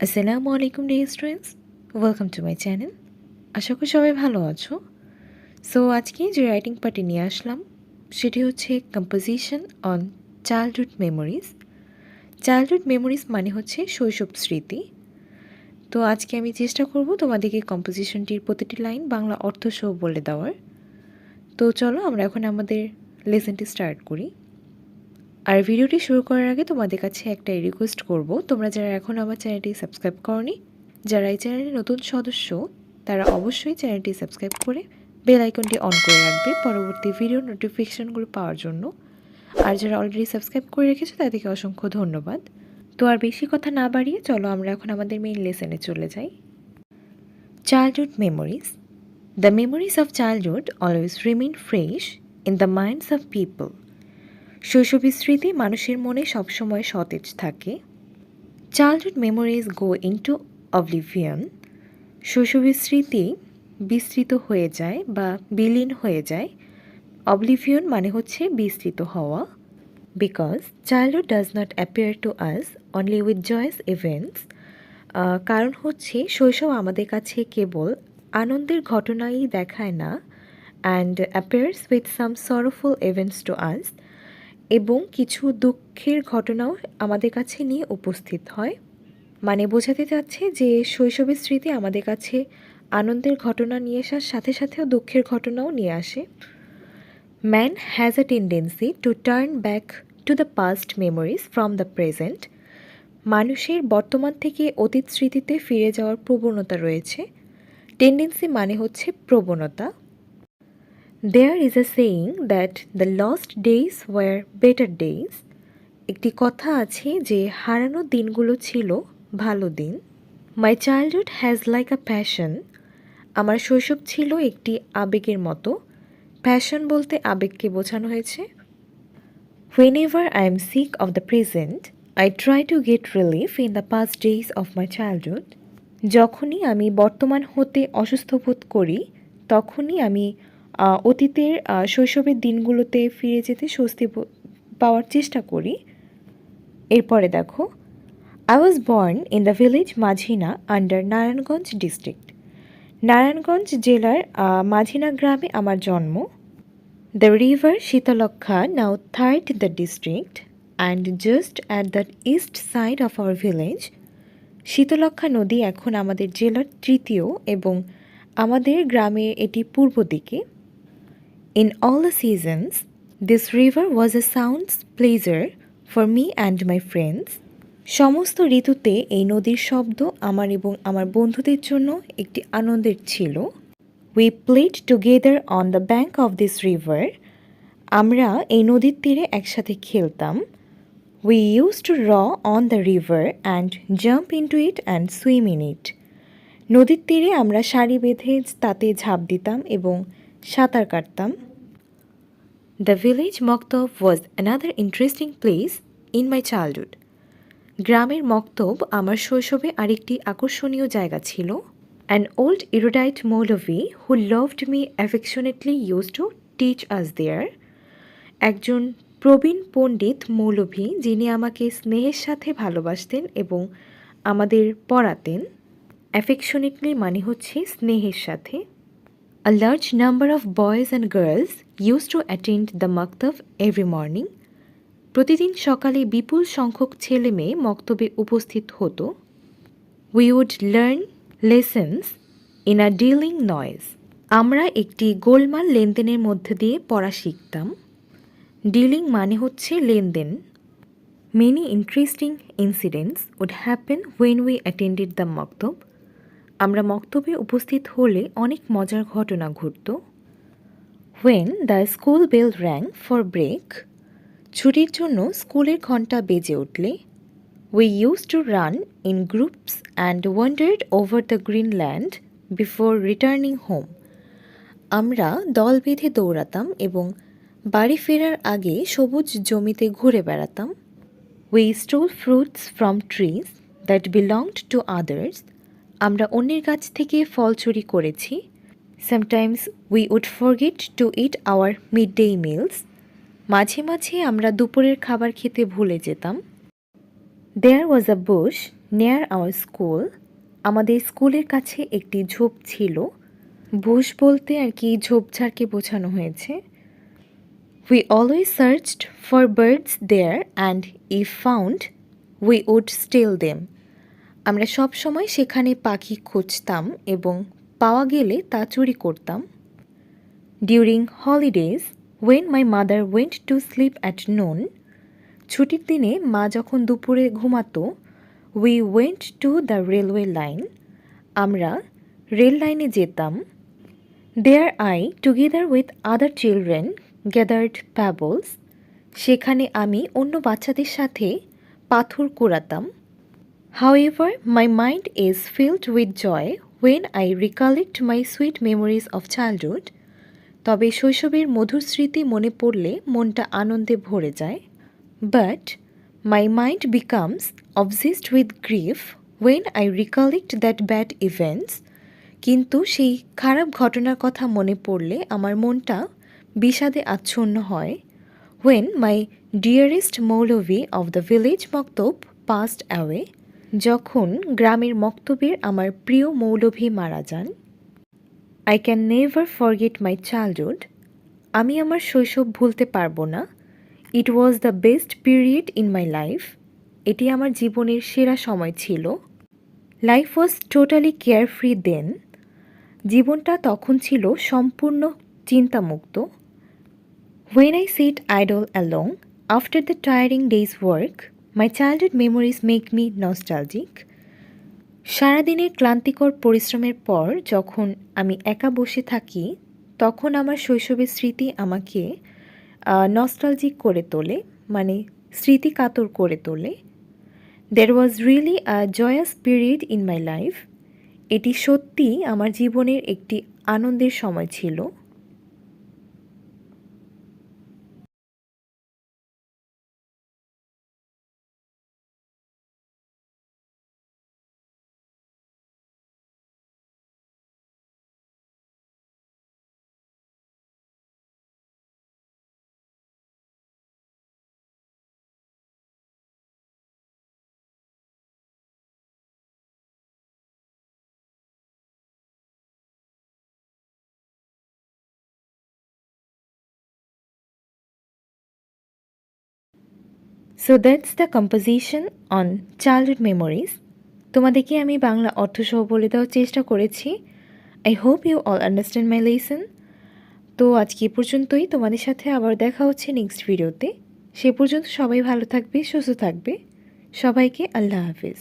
আসসালামু আলাইকুম dear students, welcome to my channel. আশা করি সবাই ভালো আছো। সো আজকে যে রাইটিং পার্টি নিয়ে আসলাম সেটি হচ্ছে composition on childhood memories. Childhood memories মানে হচ্ছে শৈশব স্মৃতি। তো আজকে আমি চেষ্টা করব তোমাদেরকে কম্পোজিশনটির প্রতিটি লাইন বাংলা অর্থ সহ বলে দেওয়ার। তো চলো আমরা এখন আমাদের লেসনটি স্টার্ট করি। আর ভিডিওটি শুরু করার আগে তোমাদের কাছে একটা রিকোয়েস্ট করব, তোমরা যারা এখন আমার চ্যানেলটি সাবস্ক্রাইব করনি, যারা এই চ্যানেলের নতুন সদস্য, তারা অবশ্যই চ্যানেলটি সাবস্ক্রাইব করে বেল আইকনটি অন করে রাখবে পরবর্তী ভিডিও নোটিফিকেশানগুলো পাওয়ার জন্য। আর যারা অলরেডি সাবস্ক্রাইব করে রেখেছে তাদেরকে অসংখ্য ধন্যবাদ। তো আর বেশি কথা না বাড়িয়ে চলো আমরা এখন আমাদের মেইন লেসনে চলে যাই। Childhood memories. The memories of childhood always remain fresh in the minds of people. শৈশবের স্মৃতি মানুষের মনে সবসময় সতেজ থাকে। চাইল্ডহুড মেমোরিজ গো ইনটু অবলিভিয়ন। শৈশবের স্মৃতি বিস্তৃত হয়ে যায় বা বিলীন হয়ে যায়। অবলিভিয়ন মানে হচ্ছে বিস্তৃত হওয়া। Because childhood does not appear to us only with joyous events. কারণ হচ্ছে শৈশব আমাদের কাছে কেবল আনন্দের ঘটনাই দেখায় না, and appears with some sorrowful events to us, এবং কিছু দুঃখের ঘটনাও আমাদের কাছে নিয়ে উপস্থিত হয়। মানে বোঝাতে চাচ্ছে যে শৈশবের স্মৃতি আমাদের কাছে আনন্দের ঘটনা নিয়ে আসার সাথে সাথেও দুঃখের ঘটনাও নিয়ে আসে। Man has a tendency to turn back to the past memories from the present. মানুষের বর্তমান থেকে অতীত স্মৃতিতে ফিরে যাওয়ার প্রবণতা রয়েছে। টেন্ডেন্সি মানে হচ্ছে প্রবণতা। There is a saying that the lost days were better days. একটি কথা আছে যে হারানো দিনগুলো ছিল ভালো দিন। My childhood has like a passion. আমার শৈশব ছিল একটি আবেগের মতো। প্যাশন বলতে আবেগকে বোঝানো হয়েছে। Whenever I am sick of the present I try to get relief in the past days of my childhood. যখনই আমি বর্তমান হতে অসুস্থ বোধ করি তখনই আমি অতীতের শৈশবের দিনগুলোতে ফিরে যেতে স্বস্তি পাওয়ার চেষ্টা করি। এরপরে দেখো, I was born in the village Majhina under Narayanganj district. Narayanganj জেলার মাঝিনা গ্রামে আমার জন্ম। The river Shitalakshya now third the district and just at the east side of our village. Shitalakshya নদী এখন আমাদের জেলার তৃতীয় এবং আমাদের গ্রামের এটি পূর্ব দিকে। In all the seasons this river was A sounds pleasure for me and my friends. সমস্ত ঋতুতে এই নদীর শব্দ আমার এবং আমার বন্ধুদের জন্য একটি আনন্দের ছিল। We played together on the bank of this river. আমরা এই নদীর তীরে একসাথে খেলতাম। উই ইউজ টু র on the river and jump into it and swim in it. নদীর তীরে আমরা সারি বেঁধে তাতে ঝাঁপ দিতাম এবং সাঁতার কাটতাম। দ্য ভিলেজ মক্তব ওয়াজ another interesting place in my childhood. গ্রামের মক্তব আমার শৈশবে আরেকটি আকর্ষণীয় জায়গা ছিল। An old erudite maulvi who loved me affectionately use to teach us there. একজন প্রবীণ পণ্ডিত মৌলভী যিনি আমাকে স্নেহের সাথে ভালোবাসতেন এবং আমাদের পড়াতেন। অ্যাফেকশনেটলি মানে হচ্ছে স্নেহের সাথে। A large number of boys and girls use to attend the maktab every morning. প্রতিদিন সকালে বিপুল সংখ্যক ছেলে মেয়ে মক্তবে উপস্থিত হতো। We would learn lessons in a dealing noise. আমরা একটি গোলমাল লেনদেনের মধ্যে দিয়ে পড়া শিখতাম। ডিলিং মানে হচ্ছে লেনদেন। Many interesting incidents would happen when we attended the maktab. আমরা মক্তবে উপস্থিত হলে অনেক মজার ঘটনা ঘটত। When the school bell rang for break. ছুটির জন্য স্কুলের ঘণ্টা বেজে উঠলে। We use to run in groups and wandered over the green land before returning home. আমরা দল বেঁধে দৌড়াতাম এবং বাড়ি ফেরার আগে সবুজ জমিতে ঘুরে বেড়াতাম। We stole fruits from trees that belonged to others. আমরা অন্যের গাছ থেকে ফল চুরি করেছি। Sometimes we would forget to eat our mid day meals. মাঝে মাঝে আমরা দুপুরের খাবার খেতে ভুলে যেতাম। There was a bush near our school, আমাদের স্কুলের কাছে একটি ঝোপ ছিল। বুশ বলতে আর কি ঝোপঝাড়কে বোঝানো হয়েছে। We always searched for birds there and if found we would steal them. আমরা সব সময় সেখানে পাখি খুঁজতাম এবং পাওয়া গেলে তা চুরি করতাম। During holidays when my mother went to sleep at noon, ছুটির দিনে মা যখন দুপুরে ঘুমাতো, we went to the railway line, আমরা রেল লাইনে যেতাম। There I together with other children gathered pebbles, সেখানে আমি অন্য বাচ্চাদের সাথে পাথর কুড়াতাম। However, my mind is filled with joy when I recollect my sweet memories of childhood. তবে শৈশবের মধুর স্মৃতি মনে পড়লে মনটা আনন্দে ভরে যায়। But my mind becomes obsessed with grief when I recollect that bad events. কিন্তু সেই খারাপ ঘটনার কথা মনে পড়লে আমার মনটা বিষাদে আচ্ছন্ন হয়। When my dearest Maulavi of the village Maktub passed away, যখন গ্রামের মক্তবের আমার প্রিয় মৌলভী মারা যান। I can never forget my childhood, আমি আমার শৈশব ভুলতে পারবো না। It was the best period in my life, এটি আমার জীবনের সেরা সময় ছিল। Life was totally carefree then, জীবনটা তখন ছিল সম্পূর্ণ চিন্তামুক্ত। When I sit idle along after the tiring day's work, my childhood memories make me nostalgic. সারাদিনের ক্লান্তিকর পরিশ্রমের পর যখন আমি একা বসে থাকি, তখন আমার শৈশবের স্মৃতি আমাকে নস্টালজিক করে তোলে, মানে স্মৃতিকাতর করে তোলে। There was really a joyous period in my life, এটি সত্যিই আমার জীবনের একটি আনন্দের সময় ছিল। So that's the composition on childhood memories. তোমাদেরকে আমি বাংলা অর্থসহ বলে দেওয়ার চেষ্টা করেছি। I hope you all understand my lesson. তো আজকে এ পর্যন্তই, তোমাদের সাথে আবার দেখা হচ্ছে নেক্সট ভিডিওতে। সে পর্যন্ত সবাই ভালো থাকবে, সুস্থ থাকবে। সবাইকে আল্লাহ হাফিজ।